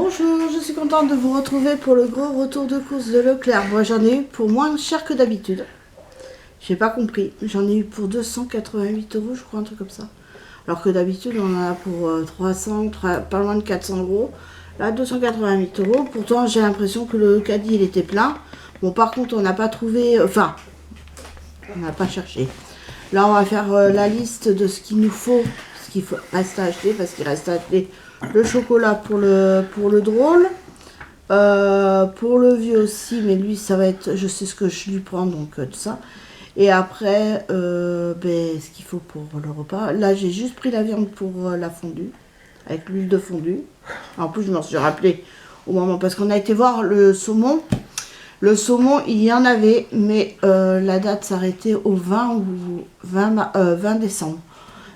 Bonjour, je suis contente de vous retrouver pour le gros retour de course de Leclerc. Moi j'en ai eu pour moins cher que d'habitude. J'ai pas compris. J'en ai eu pour 288 €, je crois, un truc comme ça. Alors que d'habitude on en a pour 300, pas loin de 400 €. Là 288 €. Pourtant j'ai l'impression que le caddie il était plein. Bon par contre on n'a pas trouvé, enfin on n'a pas cherché. Là on va faire la liste de ce qu'il nous faut, ce qu'il reste à acheter, parce qu'il reste à acheter le chocolat pour le drôle, pour le vieux aussi, mais lui ça va être, je sais ce que je lui prends, donc tout ça. Et après ce qu'il faut pour le repas. Là j'ai juste pris la viande pour la fondue, avec l'huile de fondue. En plus je m'en suis rappelé au moment, parce qu'on a été voir le saumon. Le saumon, il y en avait, mais la date s'arrêtait au 20 décembre.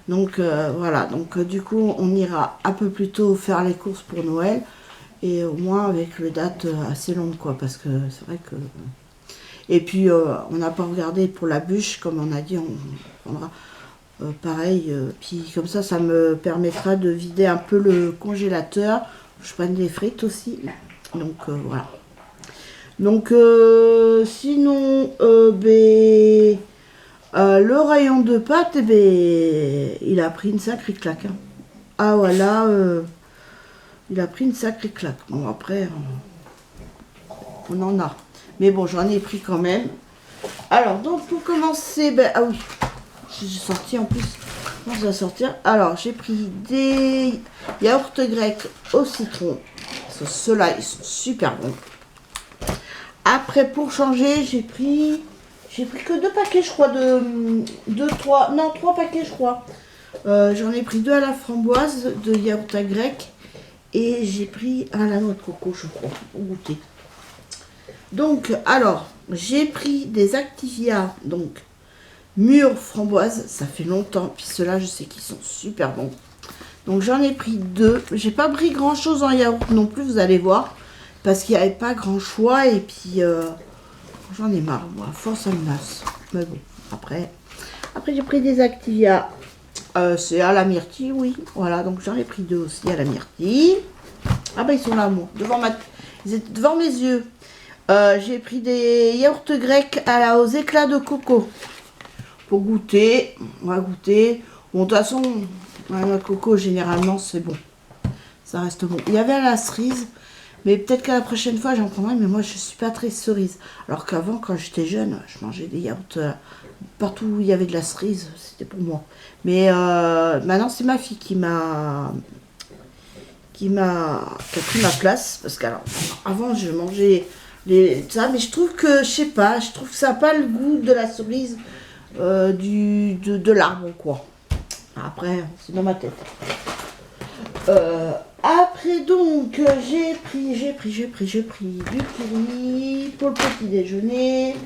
Donc voilà, donc du coup on ira un peu plus tôt faire les courses pour Noël, et au moins avec les dates assez longues quoi, parce que c'est vrai que... Et puis on n'a pas regardé pour la bûche, comme on a dit, on prendra pareil, puis comme ça me permettra de vider un peu le congélateur. Je prends des frites aussi, donc voilà. Donc sinon le rayon de pâtes, il a pris une sacrée claque. Hein. Ah voilà, il a pris une sacrée claque. Bon après, on en a. Mais bon, j'en ai pris quand même. Alors donc pour commencer, ah oui, j'ai sorti en plus. On va sortir. Alors j'ai pris des yaourts grecs au citron. Ceux-là, ils sont super bons. Après pour changer, j'ai pris que 2 paquets, je crois, trois paquets, je crois. J'en ai pris 2 à la framboise de yaourt grec, et j'ai pris un à la noix de coco, je crois, au goûter. Donc, alors, j'ai pris des Activia, donc, mûres framboise, ça fait longtemps, puis ceux-là, je sais qu'ils sont super bons. Donc, j'en ai pris 2. J'ai pas pris grand-chose en yaourt non plus, vous allez voir, parce qu'il n'y avait pas grand choix, et puis... j'en ai marre, moi, force ça me lasse. Mais bon, après j'ai pris des Activia. C'est à la myrtille, oui. Voilà, donc j'en ai pris 2 aussi à la myrtille. Ah bah ils sont là, moi. Ils étaient devant mes yeux. J'ai pris des yaourts grecs aux éclats de coco. Pour goûter. On va goûter. Bon, de toute façon, la noix de coco, généralement, c'est bon. Ça reste bon. Il y avait à la cerise. Mais peut-être qu'à la prochaine fois, j'en prendrai, mais moi, je suis pas très cerise. Alors qu'avant, quand j'étais jeune, je mangeais des yaourts partout où il y avait de la cerise, c'était pour moi. Mais maintenant, c'est ma fille qui a pris ma place. Parce qu'avant, je mangeais ça, mais je trouve que, je sais pas, je trouve que ça n'a pas le goût de la cerise de l'arbre, quoi. Après, c'est dans ma tête. Après donc j'ai pris du curry pour le petit déjeuner.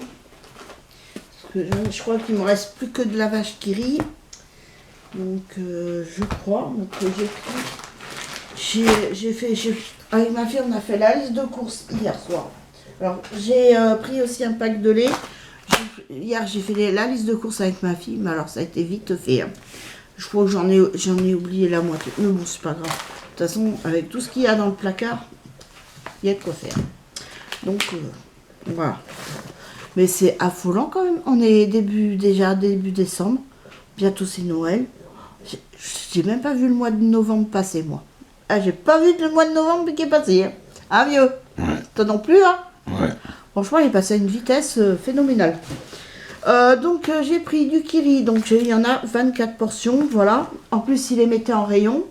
Parce que je crois qu'il me reste plus que de la vache qui rit. Donc je crois. Donc j'ai fait avec ma fille, on a fait la liste de courses hier soir. Alors j'ai pris aussi un pack de lait. Hier j'ai fait la liste de courses avec ma fille, mais alors ça a été vite fait. Hein. Je crois que j'en ai oublié la moitié. Mais bon, c'est pas grave. De toute façon, avec tout ce qu'il y a dans le placard, il y a de quoi faire. Donc, voilà. Mais c'est affolant quand même. On est début décembre. Bientôt c'est Noël. J'ai même pas vu le mois de novembre passer, moi. Ah, j'ai pas vu le mois de novembre qui est passé. Hein. Ah, vieux. Ouais. Toi non plus, hein. Ouais. Franchement, il est passé à une vitesse phénoménale. Donc j'ai pris du kiri, donc il y en a 24 portions, voilà. En plus il les mettait en rayon.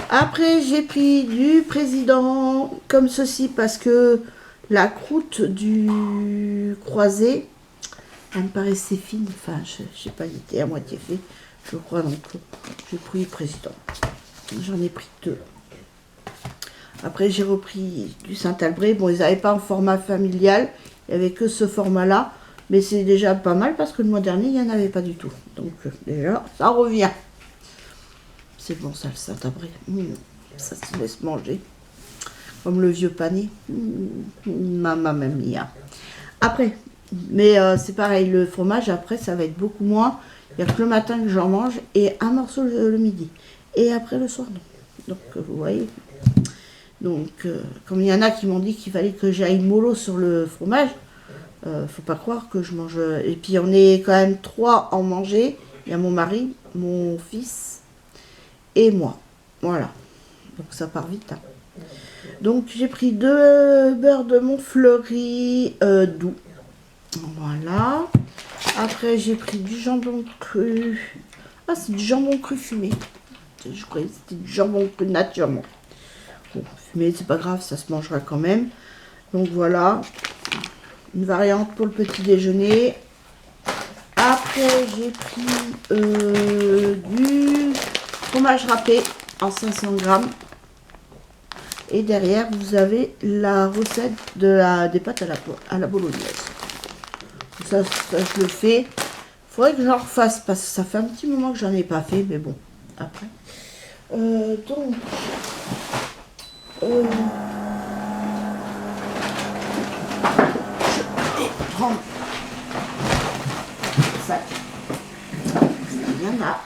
Après j'ai pris du président comme ceci, parce que la croûte du croisé, elle me paraissait fine, enfin je sais pas, il était à moitié fait, je crois, donc j'ai pris le président. J'en ai pris 2. Après j'ai repris du Saint-Albret, bon ils n'avaient pas en format familial, il n'y avait que ce format là. Mais c'est déjà pas mal, parce que le mois dernier, il n'y en avait pas du tout. Donc déjà, ça revient. C'est bon ça, le Saint-Albret. Ça se laisse manger. Comme le vieux panier. Mamma mia. Après, mais c'est pareil, le fromage, après, ça va être beaucoup moins. Il n'y a que le matin que j'en mange, et un morceau le midi. Et après, le soir, non. Donc, vous voyez. Donc, comme il y en a qui m'ont dit qu'il fallait que j'aille mollo sur le fromage, faut pas croire que je mange. Et puis on est quand même 3 à en manger. Il y a mon mari, mon fils et moi. Voilà. Donc ça part vite. Hein. Donc j'ai pris 2 beurres de Montfleury doux. Voilà. Après j'ai pris du jambon cru. Ah, c'est du jambon cru fumé. Je croyais que c'était du jambon cru naturellement. Bon, fumé, c'est pas grave, ça se mangera quand même. Donc voilà. Une variante pour le petit déjeuner. Après, j'ai pris du fromage râpé en 500 grammes. Et derrière, vous avez la recette des pâtes à la bolognaise. Ça, je le fais. Il faudrait que j'en refasse parce que ça fait un petit moment que j'en ai pas fait. Mais bon, après. Donc... prendre ça. Il y en a.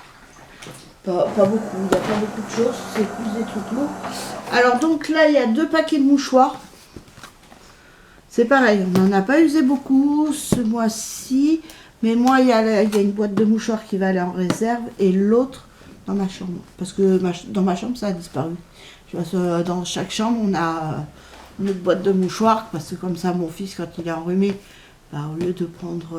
Pas beaucoup, il n'y a pas beaucoup de choses, c'est plus des trucs lourds. Alors donc là, il y a 2 paquets de mouchoirs. C'est pareil, on n'en a pas usé beaucoup ce mois-ci. Mais moi, il y a une boîte de mouchoirs qui va aller en réserve et l'autre dans ma chambre. Parce que dans ma chambre, ça a disparu. Dans chaque chambre, on a une autre boîte de mouchoirs. Parce que comme ça, mon fils, quand il est enrhumé, bah, au lieu de prendre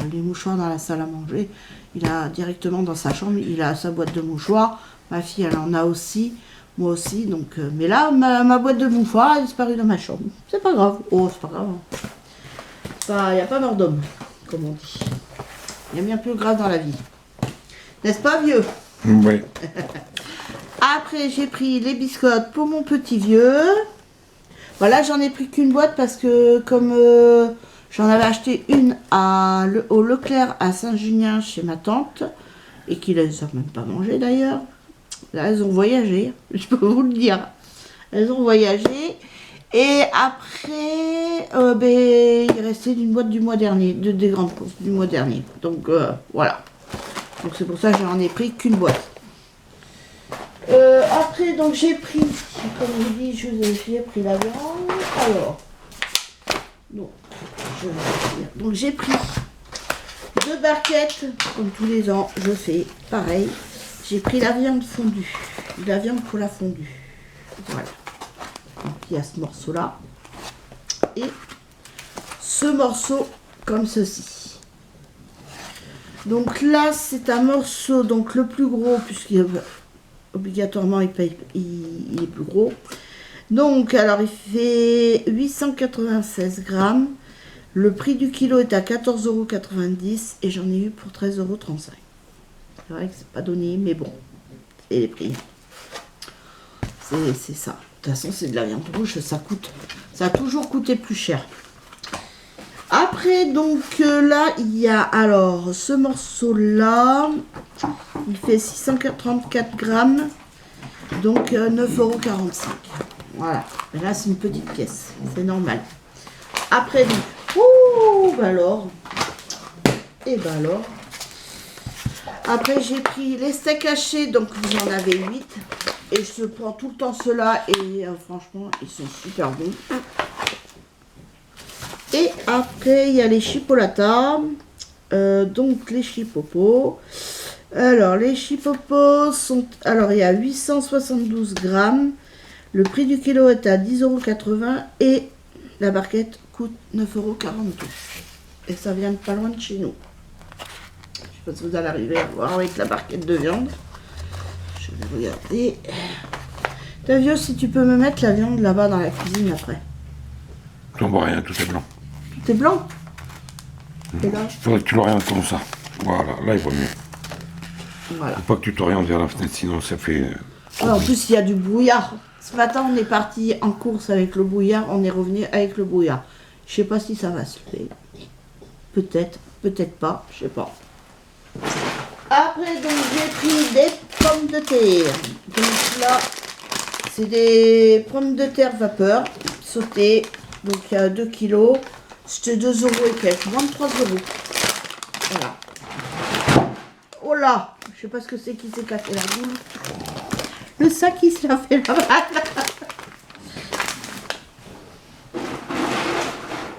les mouchoirs dans la salle à manger, il a directement dans sa chambre, il a sa boîte de mouchoirs. Ma fille, elle en a aussi, moi aussi. Donc, mais là, ma boîte de mouchoirs a disparu dans ma chambre. C'est pas grave. Oh, c'est pas grave. Il n'y a pas mort d'homme, comme on dit. Il y a bien plus grave dans la vie. N'est-ce pas, vieux? Oui. Après, j'ai pris les biscottes pour mon petit vieux. Voilà, j'en ai pris qu'une boîte parce que comme... j'en avais acheté une au Leclerc à Saint-Junien chez ma tante et qui ne les a même pas mangé d'ailleurs. Là, elles ont voyagé, je peux vous le dire. Elles ont voyagé. Et après, il restait d'une boîte du mois dernier, des grandes courses du mois dernier. Donc voilà. Donc c'est pour ça que j'en ai pris qu'une boîte. Après, donc j'ai pris, comme je vous dis, j'ai pris la viande. Alors, donc j'ai pris 2 barquettes, comme tous les ans, je fais pareil. J'ai pris la viande fondue, la viande pour la fondue. Voilà. Donc il y a ce morceau-là. Et ce morceau comme ceci. Donc là, c'est un morceau, donc le plus gros, puisqu'obligatoirement il est plus gros. Donc, alors il fait 896 grammes. Le prix du kilo est à 14,90 € et j'en ai eu pour 13,35 €. C'est vrai que c'est pas donné, mais bon, c'est les prix. C'est ça. De toute façon, c'est de la viande rouge, ça a toujours coûté plus cher. Après, donc là, il y a alors ce morceau-là. Il fait 634 grammes, donc 9,45 €. Voilà, mais là c'est une petite caisse, c'est normal. Après donc, après j'ai pris les steaks hachés, donc vous en avez 8. Et je prends tout le temps ceux-là et franchement ils sont super bons. Et après il y a les chipolatas, donc les chipopos. Alors les chipopos sont, alors il y a 872 grammes. Le prix du kilo est à 10,80 € et la barquette coûte 9,42 €. Et ça vient de pas loin de chez nous. Je sais pas si vous allez arriver à voir avec la barquette de viande. Je vais regarder. Tavio, si tu peux me mettre la viande là-bas dans la cuisine après. Tu n'en vois rien, tout est blanc. Tout est blanc. Et là, Faudrait que tu l'orientes comme ça. Voilà, là il vaut mieux. voilà. Faut pas que tu t'orientes vers la fenêtre, sinon ça fait... Ah, en plus, il y a du brouillard. Ce matin, on est parti en course avec le brouillard. On est revenu avec le brouillard. Je sais pas si ça va se faire. Peut-être, peut-être pas. Je sais pas. Après, donc, j'ai pris des pommes de terre. Donc là, c'est des pommes de terre vapeur sautées. Donc, il y a 2 kilos. C'était 2 € et quelques. Moins de 3 €. Voilà. Oh là! Je sais pas ce que c'est qui s'est cassé la boule. Le sac qui se l'a fait la balle.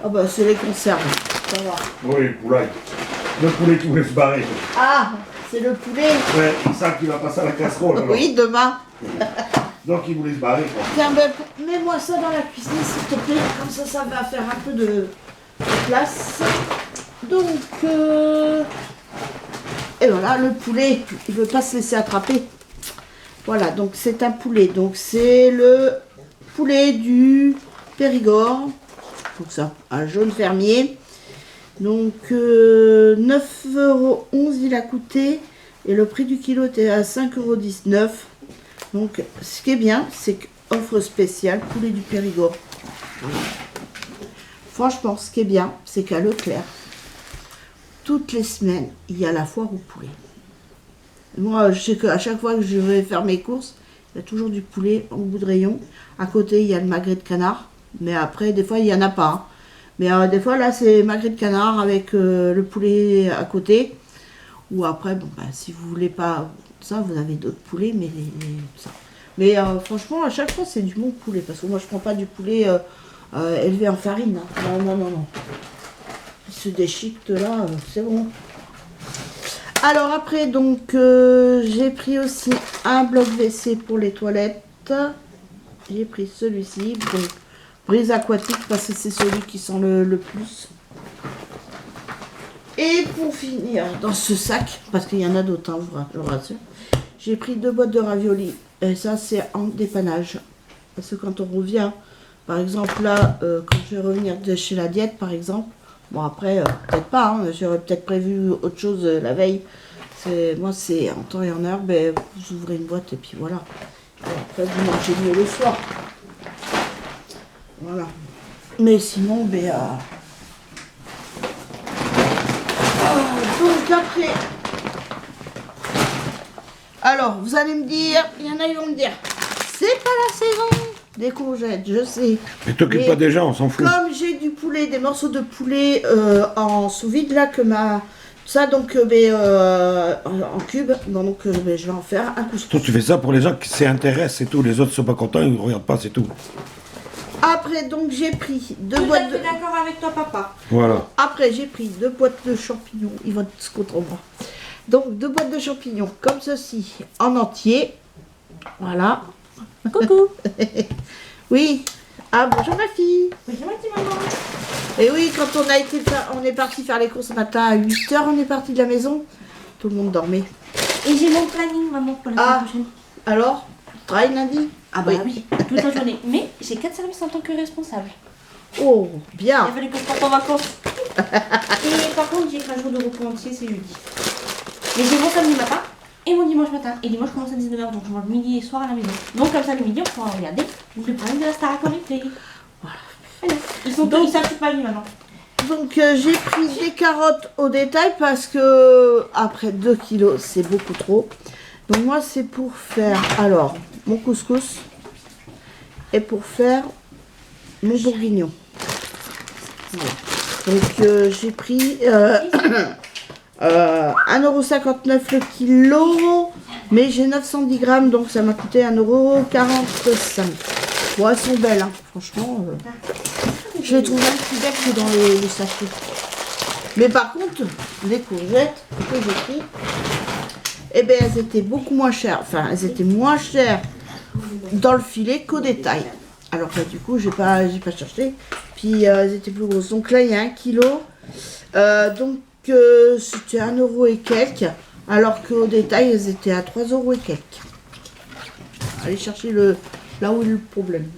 Ah bah c'est les conserves. Ça va. Oui, poulaille. Le poulet qui voulait se barrer. Ah, c'est le poulet. Ouais, il sent qu'il va passer à la casserole. Alors. Oui, demain. Donc il voulait se barrer, quoi. Tiens, ben, mets-moi ça dans la cuisine, s'il te plaît. Comme ça va faire un peu de place. Donc, et voilà, le poulet, il veut pas se laisser attraper. Voilà, donc c'est un poulet. Donc c'est le poulet du Périgord. Donc ça, un jaune fermier. Donc 9,11 € il a coûté. Et le prix du kilo était à 5,19 €. Donc ce qui est bien, c'est qu'offre spéciale, poulet du Périgord. Voilà. Franchement, ce qui est bien, c'est qu'à Leclerc, toutes les semaines, il y a la foire au poulet. Moi, je sais qu'à chaque fois que je vais faire mes courses, il y a toujours du poulet en bout de rayon. À côté, il y a le magret de canard. Mais après, des fois, il n'y en a pas. Hein. Mais des fois, là, c'est magret de canard avec le poulet à côté. Ou après, bon, bah, si vous voulez pas ça, vous avez d'autres poulets, mais ça. Mais franchement, à chaque fois, c'est du bon poulet. Parce que moi, je prends pas du poulet élevé en farine. Hein. Non, non, non, non. Ce déchiquette là, c'est bon. Alors après, donc, j'ai pris aussi un bloc WC pour les toilettes. J'ai pris celui-ci, donc brise aquatique, parce que c'est celui qui sent le plus. Et pour finir, dans ce sac, parce qu'il y en a d'autres, hein, je vous rassure, j'ai pris 2 boîtes de raviolis. Et ça, c'est en dépannage. Parce que quand on revient, par exemple, là, quand je vais revenir de chez la diète, par exemple, bon, après, peut-être pas, hein, j'aurais peut-être prévu autre chose la veille. Moi, c'est en temps et en heure, ben, vous ouvrez une boîte et puis voilà. Et après, vous mangez mieux le soir. Voilà. Mais sinon, ben... donc après... Alors, vous allez me dire, il y en a qui vont me dire, c'est pas la saison des courgettes, je sais. Mais t'occupe pas des gens, on s'en fout. Comme j'ai du poulet, des morceaux de poulet en sous-vide là, que ma... Ça donc en cube, donc je vais en faire un couscous. Toi tu fais ça pour les gens qui s'y intéressent, c'est tout. Les autres sont pas contents, ils ne regardent pas, c'est tout. Après donc j'ai pris 2 Tout boîtes à fait d'accord avec toi, papa. Voilà. Après j'ai pris 2 boîtes de champignons, ils vont être contre moi. Donc 2 boîtes de champignons comme ceci, en entier. Voilà. Coucou. Oui. Ah bonjour ma fille. Bonjour, ma petite maman. Et oui, quand on est parti faire les courses ce matin à 8 h, on est parti de la maison. Tout le monde dormait. Et j'ai mon planning, maman, pour la semaine prochaine. Alors, travail lundi? Ah bah oui, toute la journée. Mais j'ai 4 services en tant que responsable. Oh, Il bien. a fallu que je parte en vacances. Et par contre, j'ai qu'un jour de repos entier, c'est jeudi. Mais j'ai mon samedi matin et mon dimanche matin. Et dimanche, je commence à 19 h, donc je mange midi et soir à la maison. Donc comme ça, le midi, on pourra regarder le planning de la Starac en replay. Voilà. Ils savent pas lui maintenant. Donc j'ai pris des carottes au détail parce que après 2 kilos, c'est beaucoup trop. Donc moi, c'est pour faire alors mon couscous et pour faire mon bourguignon. Voilà. Donc j'ai pris 1,59 € le kilo, mais j'ai 910 grammes, donc ça m'a coûté 1,45 €. Bon, elles sont belles, hein. Franchement. Je les trouve même plus belles que dans les sachets. Mais par contre, les courgettes que j'ai pris, eh ben, elles étaient beaucoup moins chères. Enfin, elles étaient moins chères dans le filet qu'au détail. Alors là, du coup, j'ai pas cherché. Puis, elles étaient plus grosses. Donc là, il y a 1 kilo. Donc, c'était 1 € et quelques. Alors qu'au détail, elles étaient à 3 € et quelques. Allez chercher là où est le problème.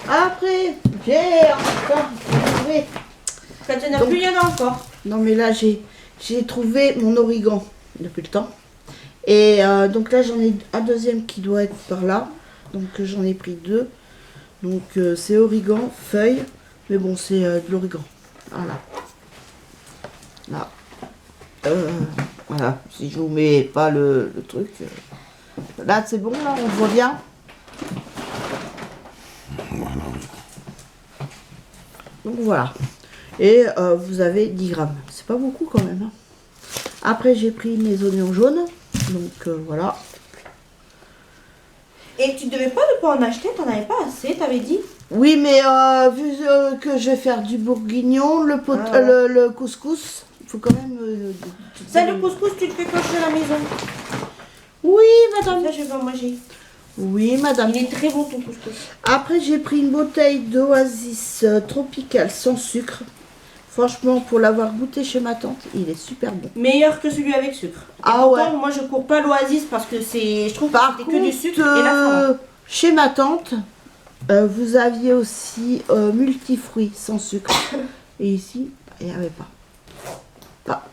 Après, j'ai encore trouvé. Quand il n'y en a plus, il y en a encore. Non mais là j'ai trouvé mon origan depuis le temps. Et donc là j'en ai un deuxième qui doit être par là. Donc j'en ai pris 2. Donc c'est origan, feuille. Mais bon c'est de l'origan. Voilà. Là. Voilà. Si je vous mets pas le truc. Là c'est bon, là on voit bien. Donc voilà. Et vous avez 10 grammes. C'est pas beaucoup quand même. Hein. Après j'ai pris mes oignons jaunes. Donc voilà. Et tu devais pas ne pas en acheter, t'en avais pas assez, t'avais dit. Oui, mais vu que je vais faire du bourguignon, le couscous, il faut quand même... Ça, le couscous, tu le fais quand je suis à la maison. Oui, madame. Là, je vais en manger. Oui, madame. Il est très bon, ton couscous. Après, j'ai pris une bouteille d'Oasis tropicale sans sucre. Franchement, pour l'avoir goûté chez ma tante, il est super bon. Meilleur que celui avec sucre. Et Ah pourtant, ouais. moi, je cours pas l'Oasis parce que je trouve Par que contre, c'était que du sucre et là, ça va. chez ma tante, vous aviez aussi multifruits sans sucre. Et ici, il n'y avait pas. Pas.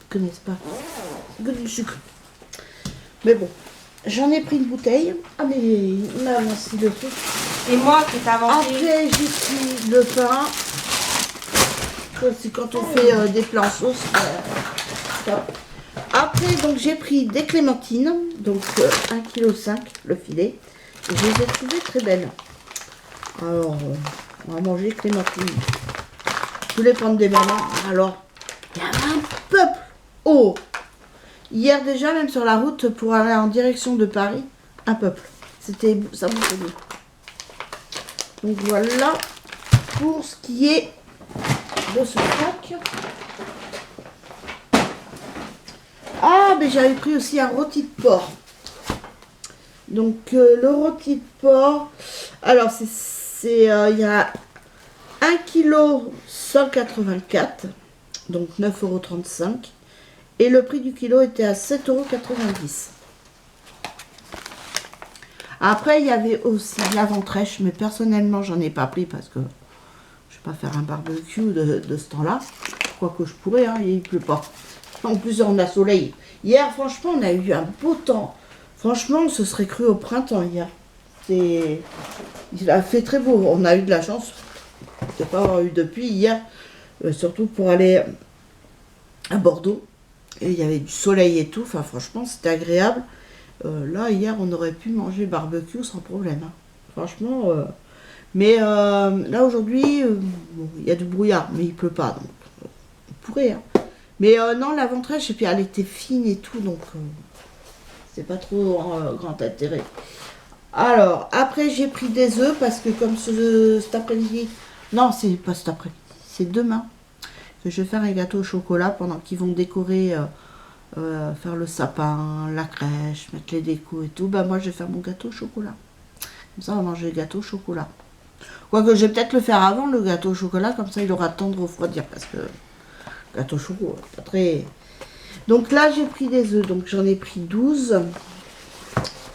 Ils ne connaissent pas. Que du sucre. Mais bon, j'en ai pris une bouteille. Ah, mais il m'a avancé le truc. Et moi qui t'ai avancé. Après, j'ai pris le pain. C'est quand on fait des plats en sauce. Après, donc j'ai pris des clémentines. Donc 1,5 kg le filet. Et je les ai trouvées très belles. Alors, on va manger clémentines. Je voulais prendre des bananes. Alors, il y a un peuple. Oh! Hier déjà, même sur la route pour aller en direction de Paris, un peuple. C'était ça vous fait. Donc voilà pour ce qui est de ce sac. Ah, mais j'avais pris aussi un rôti de porc. Donc le rôti de porc, alors il y a 1,184 kg, donc 9,35 €. Et le prix du kilo était à 7,90 €. Après, il y avait aussi de la ventrèche, mais personnellement, j'en ai pas pris parce que je vais pas faire un barbecue de ce temps-là. Quoique je pourrais, hein, il pleut pas. En plus, on a soleil. Hier, franchement, on a eu un beau temps. Franchement, on se serait cru au printemps hier. Il a fait très beau. On a eu de la chance de ne pas avoir eu depuis hier. Surtout pour aller à Bordeaux. Et il y avait du soleil et tout. Enfin, franchement, c'était agréable. Là, hier, on aurait pu manger barbecue sans problème. Hein. Franchement. Mais là, aujourd'hui, bon, il y a du brouillard, mais il pleut pas. Donc, on pourrait. Hein. Mais non, la ventrèche, et puis elle était fine et tout. Donc, c'est pas trop grand intérêt. Alors, après, j'ai pris des œufs parce que comme cet après-midi... Non, c'est pas cet après-midi. C'est demain que je vais faire un gâteau au chocolat pendant qu'ils vont décorer... faire le sapin, la crèche, mettre les décos et tout, bah moi je vais faire mon gâteau au chocolat. Comme ça on va manger le gâteau au chocolat. Quoique je vais peut-être le faire avant le gâteau au chocolat, comme ça il aura le temps de refroidir parce que le gâteau au chocolat, pas très... Donc là j'ai pris des œufs, donc j'en ai pris 12.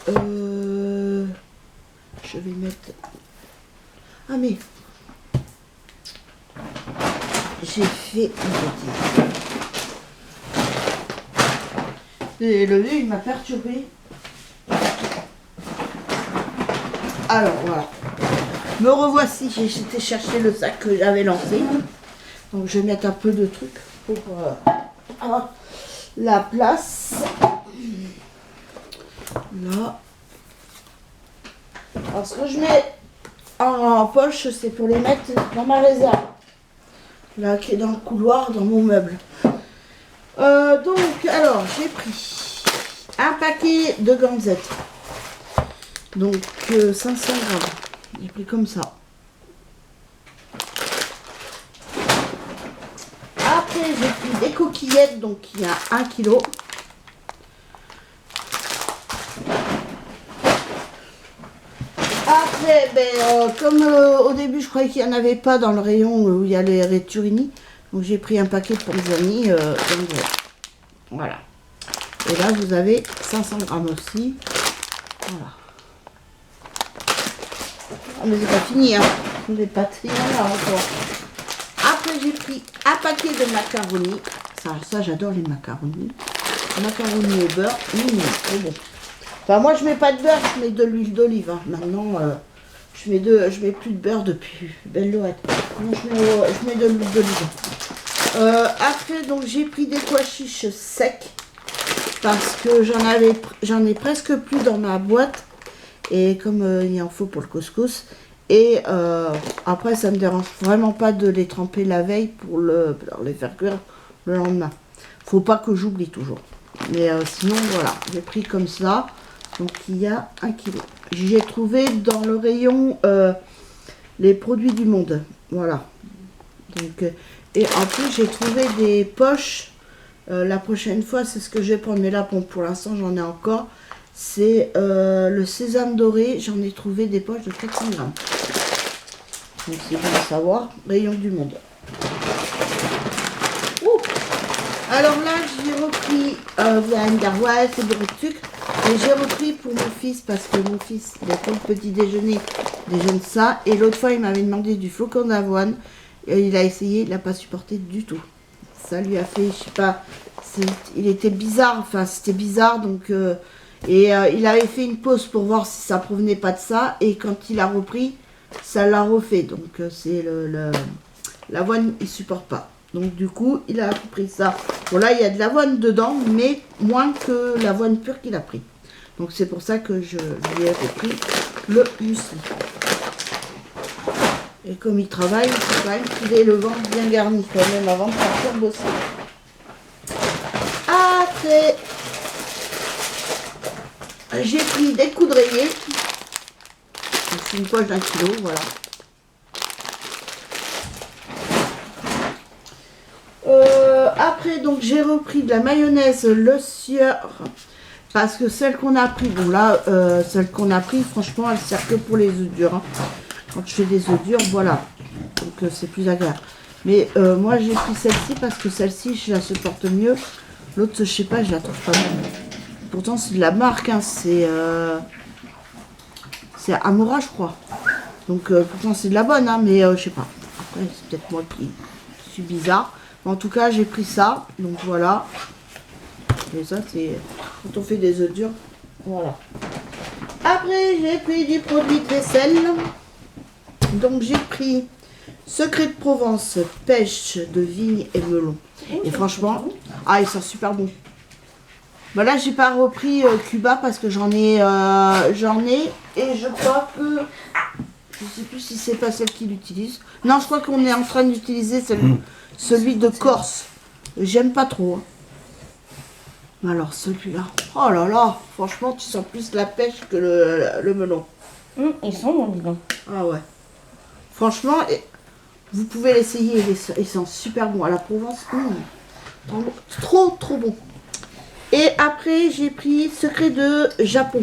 Je vais mettre... Ah mais... J'ai fait une bêtise. Et le nez, il m'a perturbé. Alors, voilà. Me revoici. J'ai été chercher le sac que j'avais lancé. Donc, je vais mettre un peu de trucs pour avoir la place. Là. Alors, ce que je mets en poche, c'est pour les mettre dans ma réserve. Là, qui est dans le couloir, dans mon meuble. Donc, alors, j'ai pris un paquet de gamzettes. Donc, 500 grammes. J'ai pris comme ça. Après, j'ai pris des coquillettes. Donc, il y a 1 kg. Après, comme au début, je croyais qu'il n'y en avait pas dans le rayon où il y a les Réturini. Donc j'ai pris un paquet de Panzani. Voilà. Et là vous avez 500 grammes aussi. Voilà. Ah, mais c'est pas fini, hein. On n'est pas fini là encore. Après j'ai pris un paquet de macaronis. Ça j'adore les macaronis. Macaronis au beurre. C'est bon. Enfin moi je mets pas de beurre, je mets de l'huile d'olive. Hein. Maintenant je mets plus de beurre depuis belle lurette. Moi je mets de l'huile d'olive. Après, donc j'ai pris des pois chiches secs parce que j'en ai presque plus dans ma boîte et comme il en faut pour le couscous. Et après, ça me dérange vraiment pas de les tremper la veille pour les faire cuire le lendemain. Faut pas que j'oublie toujours. Mais sinon, voilà, j'ai pris comme ça. Donc il y a 1 kg. J'ai trouvé dans le rayon les produits du monde. Voilà. Donc, et en plus, j'ai trouvé des poches. La prochaine fois, c'est ce que je vais prendre. Mais là, bon, pour l'instant, j'en ai encore. C'est le sésame doré. J'en ai trouvé des poches de 400 grammes. Donc, c'est bon à savoir. Rayon du monde. Ouh. Alors là, j'ai repris. Vous allez me dire, ouais, c'est bourré de sucre. Et j'ai repris pour mon fils parce que mon fils, il a pour le petit déjeuner, déjeune ça. Et l'autre fois, il m'avait demandé du flocon d'avoine. Et il a essayé, il n'a pas supporté du tout. Ça lui a fait, je sais pas, il était bizarre, enfin c'était bizarre. Donc, il avait fait une pause pour voir si ça provenait pas de ça. Et quand il a repris, ça l'a refait. Donc c'est l'avoine, il supporte pas. Donc du coup, il a pris ça. Bon là, il y a de l'avoine dedans, mais moins que l'avoine pure qu'il a pris. Donc c'est pour ça que je lui ai repris le muesli. Et comme il travaille, il faut quand même qu'il ait le ventre bien garni quand même avant de partir bosser. Après, j'ai pris des coups d'oreiller. C'est une poche d'1 kilo, voilà. Après, donc j'ai repris de la mayonnaise Le Sieur. Parce que celle qu'on a pris, bon là, celle qu'on a pris, franchement, elle sert que pour les œufs durs. Hein. Quand je fais des œufs durs, voilà. Donc c'est plus agréable. Mais moi j'ai pris celle-ci parce que celle-ci je la supporte mieux. L'autre je sais pas, je la trouve pas bonne. Pourtant c'est de la marque, hein, c'est Amora je crois. Donc pourtant c'est de la bonne, hein, mais je sais pas. Après c'est peut-être moi qui suis bizarre. Mais en tout cas j'ai pris ça, donc voilà. Et ça c'est quand on fait des œufs durs. Voilà. Après j'ai pris du produit de vaisselle. Donc j'ai pris Secret de Provence, pêche de vigne et melon. Et franchement, ah ils sont super bons. Bah là j'ai pas repris Cuba parce que j'en ai et je crois que je sais plus si c'est pas celle qui l'utilise. Non, je crois qu'on est en train d'utiliser celui de Corse. J'aime pas trop. Hein. Alors celui-là, oh là là, franchement tu sens plus la pêche que le melon. Ils sont bons, dis donc. Ah ouais. Franchement, vous pouvez l'essayer, ils sont super bons. À la Provence, trop bon. Et après, j'ai pris Secret de Japon.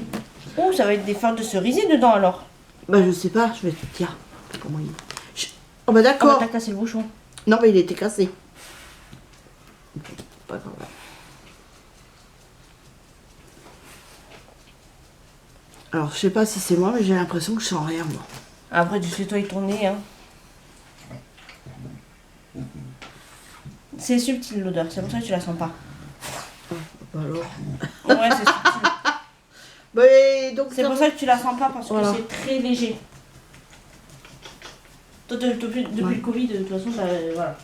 Oh, ça va être des farces de cerisier dedans alors. Bah, je sais pas, je vais te dire. Comment il... Oh, bah Ah, d'accord. t'as cassé le bouchon. Non, mais il était cassé. Pas grave. Alors, je sais pas si c'est moi, mais j'ai l'impression que je sens rien, moi. Après, tu fais toi et ton nez, hein. C'est subtil l'odeur, c'est pour ça que tu la sens pas. Bah alors. Ouais, c'est subtil. Bah, donc, C'est pour ça que tu la sens pas, parce que voilà. c'est très léger. Toi, depuis le Covid, de toute façon, voilà.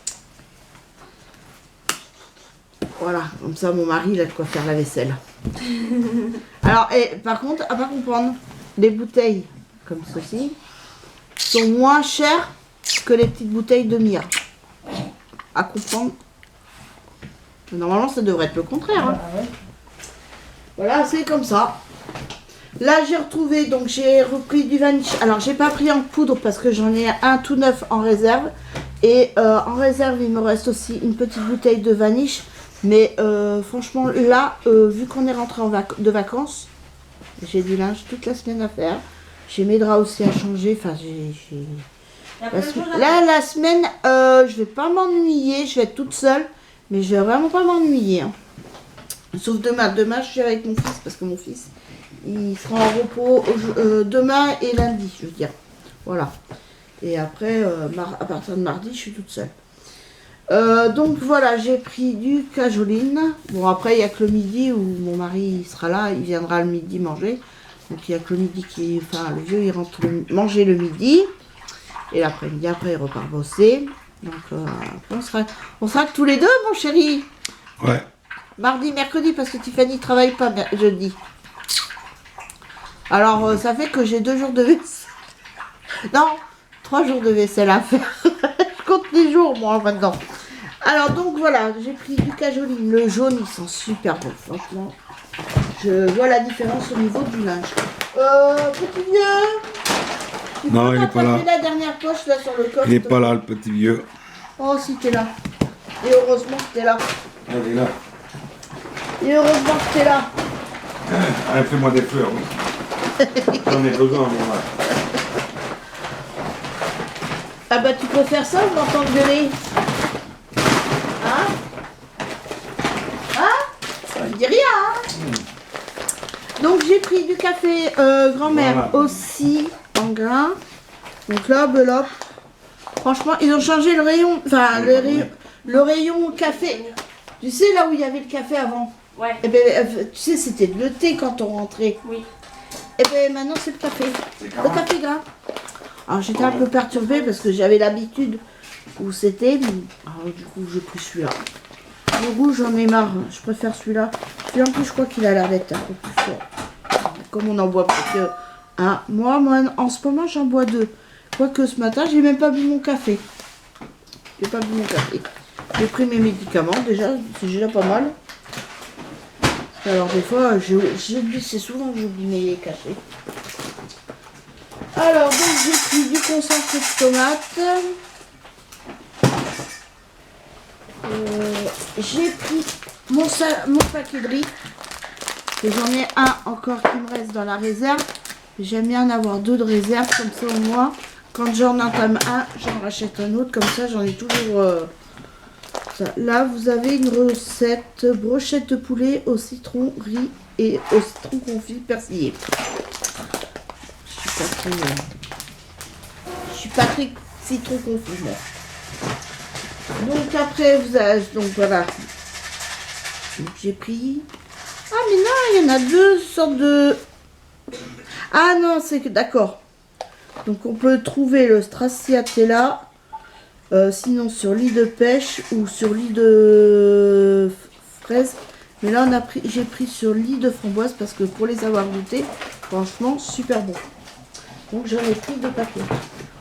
Voilà, comme ça mon mari il a de quoi faire la vaisselle. Alors, par contre, à pas comprendre, les bouteilles comme ceci sont moins chères que les petites bouteilles de Mia. À comprendre. Normalement, ça devrait être le contraire. Hein. Ah ouais. Voilà, c'est comme ça. Là, j'ai retrouvé, donc j'ai repris du vanish. Alors, j'ai pas pris en poudre parce que j'en ai un tout neuf en réserve. Et en réserve, il me reste aussi une petite bouteille de vanish. Mais franchement, là, vu qu'on est rentré de vacances, j'ai du linge toute la semaine à faire. J'ai mes draps aussi à changer. Enfin, là, la semaine, je vais pas m'ennuyer. Je vais être toute seule. Mais je vais vraiment pas m'ennuyer. Hein. Sauf demain. Demain, je suis avec mon fils parce que mon fils, il sera en repos demain et lundi, je veux dire. Voilà. Et après, à partir de mardi, je suis toute seule. Donc voilà, j'ai pris du cajoline. Bon, après, il n'y a que le midi où mon mari il sera là, il viendra le midi manger. Donc il n'y a que le midi qui. Enfin, le vieux, il rentre manger le midi. Et l'après-midi, après, il repart bosser. Donc on sera que tous les deux, mon chéri. Ouais. Mardi, mercredi, parce que Tiffany ne travaille pas jeudi. Alors, ça fait que j'ai 2 jours de vaisselle. Non, 3 jours de vaisselle à faire. Je compte les jours, moi, maintenant. Alors, donc, voilà, j'ai pris du cajoline. Le jaune, ils sont super bons, franchement. Je vois la différence au niveau du linge. Petit vieux, Tu Non, peux il est pas rattraper là. la dernière poche là sur le coffre. Il est pas là, le petit vieux. Oh, si t'es là. Et heureusement que t'es là. Elle est là. Et heureusement que t'es là. Allez, fais-moi des fleurs, oui. J'en ai besoin, mon mari. Ah bah tu peux faire ça ou m'entendre gueuler? Hein? Hein? Ça me dit rien, hein? Donc j'ai pris du café grand-mère Voilà. aussi en grain. Donc là, belope. Franchement, ils ont changé le rayon. Enfin, le rayon café. Tu sais là où il y avait le café avant? Ouais. Eh ben, tu sais, c'était le thé quand on rentrait. Oui. Et ben maintenant c'est le café. C'est Le comment? café gras. Alors j'étais un peu perturbée parce que j'avais l'habitude où c'était. Alors du coup j'ai pris celui-là. Du coup j'en ai marre. Je préfère celui-là. Celui-là en plus je crois qu'il a l'air d'être un peu plus fort. Comme on en boit plus que un. Moi en ce moment j'en bois 2. Quoique ce matin j'ai même pas bu mon café. J'ai pas bu mon café. J'ai pris mes médicaments déjà. C'est déjà pas mal. Alors des fois j'oublie, c'est souvent que j'oublie mes cafés. Alors, donc j'ai pris du concentré de tomate. J'ai pris mon paquet de riz. Et j'en ai un encore qui me reste dans la réserve. J'aime bien en avoir 2 de réserve, comme ça au moins, quand j'en entame un, j'en rachète un autre. Comme ça, j'en ai toujours... ça. Là, vous avez une recette brochette de poulet au citron, riz et au citron confit persillé. Je suis pas très citron confit, moi. Donc après vous avez, donc voilà. Donc j'ai pris. Ah mais non, il y en a 2 sortes de. Ah non, c'est que d'accord. Donc on peut trouver le stracciatella, sinon sur lit de pêche ou sur lit de fraise. Mais là j'ai pris sur lit de framboise parce que pour les avoir goûtés, franchement super bon. Donc j'en ai pris 2 paquets.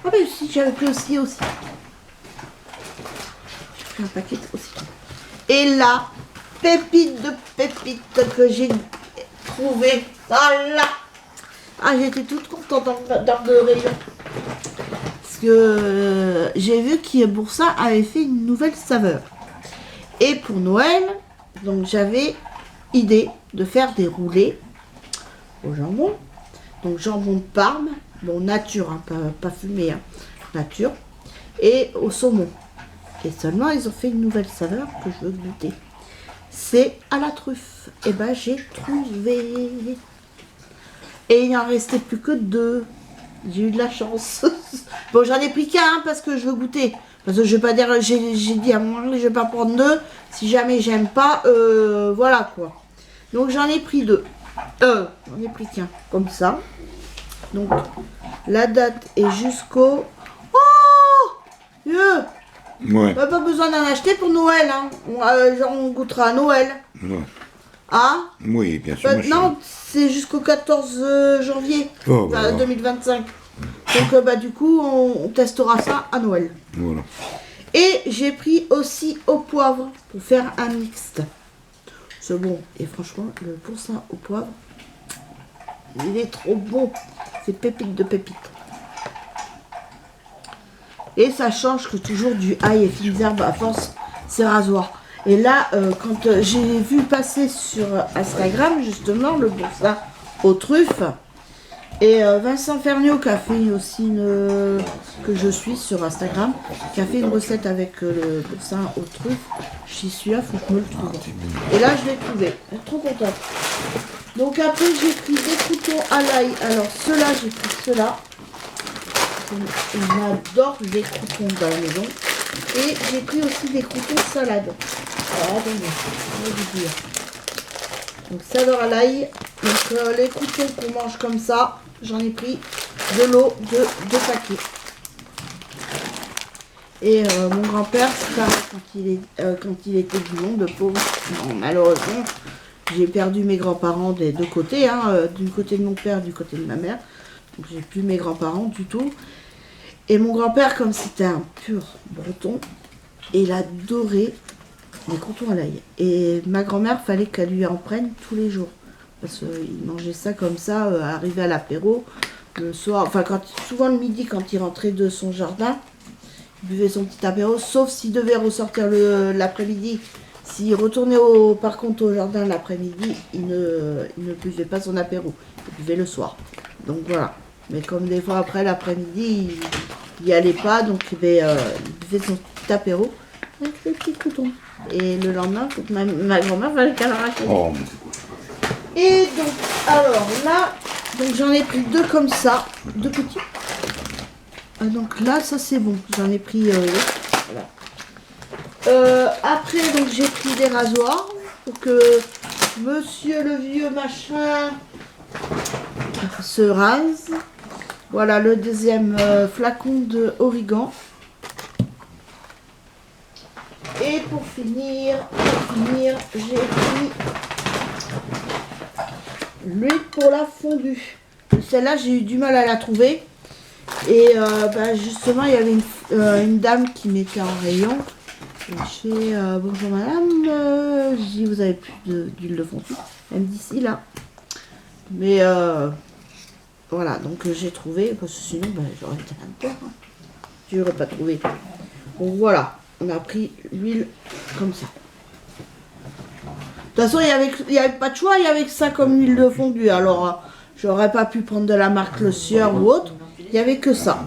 Ah ben si, j'avais pris aussi. J'ai pris un paquet aussi. Et là, pépite de pépite que j'ai trouvé. Ah là. Ah j'étais toute contente dans le rayon. Parce que j'ai vu que Boursin avait fait une nouvelle saveur. Et pour Noël, donc j'avais idée de faire des roulés au jambon. Donc jambon de Parme. Bon, nature, hein, pas fumé, hein, nature. Et au saumon. Et seulement, ils ont fait une nouvelle saveur que je veux goûter. C'est à la truffe. Et ben, j'ai trouvé. Et il n'en restait plus que 2. J'ai eu de la chance. Bon, j'en ai pris qu'un hein, parce que je veux goûter. Parce que je vais pas dire, j'ai dit à mon mari, je vais pas prendre 2. Si jamais j'aime pas, voilà quoi. Donc j'en ai pris 2. J'en ai pris qu'un, comme ça. Donc, la date est jusqu'au... Oh mieux. Ouais. Pas besoin d'en acheter pour Noël. Hein. On goûtera à Noël. Ouais. Ah Oui, bien sûr. non, c'est jusqu'au 14 janvier Oh, voilà. 2025. Donc, du coup, on testera ça à Noël. Voilà. Et j'ai pris aussi au poivre pour faire un mixte. C'est bon. Et franchement, le pourcin au poivre, il est trop bon. C'est pépite de pépite. Et ça change que toujours du ail et fines herbes à force, c'est rasoir. Et là, quand j'ai vu passer sur Instagram, justement, le boursin aux truffes, et Vincent Ferniaud qui a fait aussi que je suis sur Instagram, qui a fait une recette avec le boursin aux truffes. J'y suis là, faut que je me le trouve. Et là, je l'ai trouvé. Je suis trop contente. Donc après, j'ai pris des croutons à l'ail. Alors, ceux-là, j'ai pris ceux-là. J'adore les croutons dans la maison. Et j'ai pris aussi des croutons salade. Alors, attendez, je vais vous dire. Donc, salade à l'ail. Donc, les croutons qu'on mange comme ça, j'en ai pris de l'eau de 2 paquets. Et mon grand-père, c'est pareil, quand il était du monde, le pauvre, bon, malheureusement, j'ai perdu mes grands-parents des 2 côtés, hein, du côté de mon père, du côté de ma mère. Donc j'ai plus mes grands-parents du tout. Et mon grand-père, comme c'était un pur breton, il adorait les croutons à l'ail. Et ma grand-mère, fallait qu'elle lui en prenne tous les jours. Parce qu'il mangeait ça comme ça, arrivé à l'apéro. Le soir, enfin souvent le midi quand il rentrait de son jardin, il buvait son petit apéro, sauf s'il devait ressortir l'après-midi. S'il retournait par contre au jardin l'après-midi, il ne buvait pas son apéro, il buvait le soir. Donc voilà. Mais comme des fois après l'après-midi, il n'y allait pas, donc il buvait son petit apéro avec le petit couton. Et le lendemain, ma grand-mère fallait qu'elle arrache. Oh, mais c'est quoi? Et donc, alors là, donc j'en ai pris 2 comme ça, 2 petits. Ah, donc là, ça c'est bon, j'en ai pris voilà. Après, donc j'ai pris des rasoirs pour que monsieur le vieux machin se rase. Voilà le deuxième flacon de Origan. Et pour finir, j'ai pris l'huile pour la fondue. Celle-là, j'ai eu du mal à la trouver. Et justement, il y avait une dame qui mettait en rayon. Et je fais bonjour madame, je dis vous avez plus d'huile de fondue. Elle me dit si là. Mais voilà, donc j'ai trouvé, parce que sinon j'aurais été un peu. Je n'aurais pas trouvé. Donc voilà, on a pris l'huile comme ça. De toute façon, il n'y avait pas de choix, il y avait que ça comme huile de fondue. Alors, j'aurais pas pu prendre de la marque Le Sieur ou autre. Il n'y avait que ça.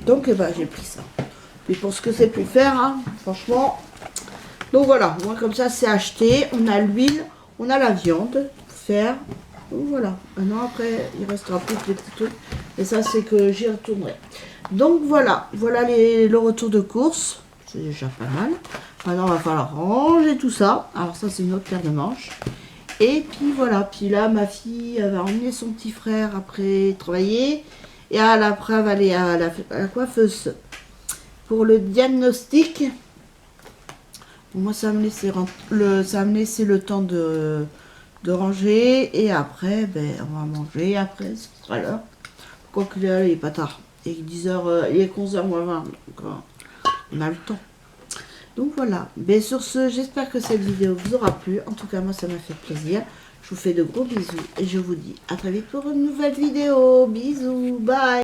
Donc, j'ai pris ça. Puis pour ce que c'est pu faire, hein, franchement. Donc voilà, moi comme ça, c'est acheté. On a l'huile, on a la viande pour faire. Donc voilà. Maintenant, après, il restera plus que les petits trucs. Et ça, c'est que j'y retournerai. Donc voilà, voilà le retour de course. C'est déjà pas mal. Maintenant, il va falloir ranger tout ça. Alors ça, c'est une autre paire de manches. Et puis voilà. Puis là, ma fille elle va emmener son petit frère après travailler. Et après, elle va aller à la coiffeuse pour le diagnostic. Moi, ça va me laisser le temps de ranger. Et après, on va manger. Après, ce sera l'heure. Quoique là, il est pas tard. Il est 10h, il est 11h moins 20. Donc, on a le temps. Donc voilà. Mais sur ce, j'espère que cette vidéo vous aura plu. En tout cas, moi, ça m'a fait plaisir. Je vous fais de gros bisous. Et je vous dis à très vite pour une nouvelle vidéo. Bisous. Bye.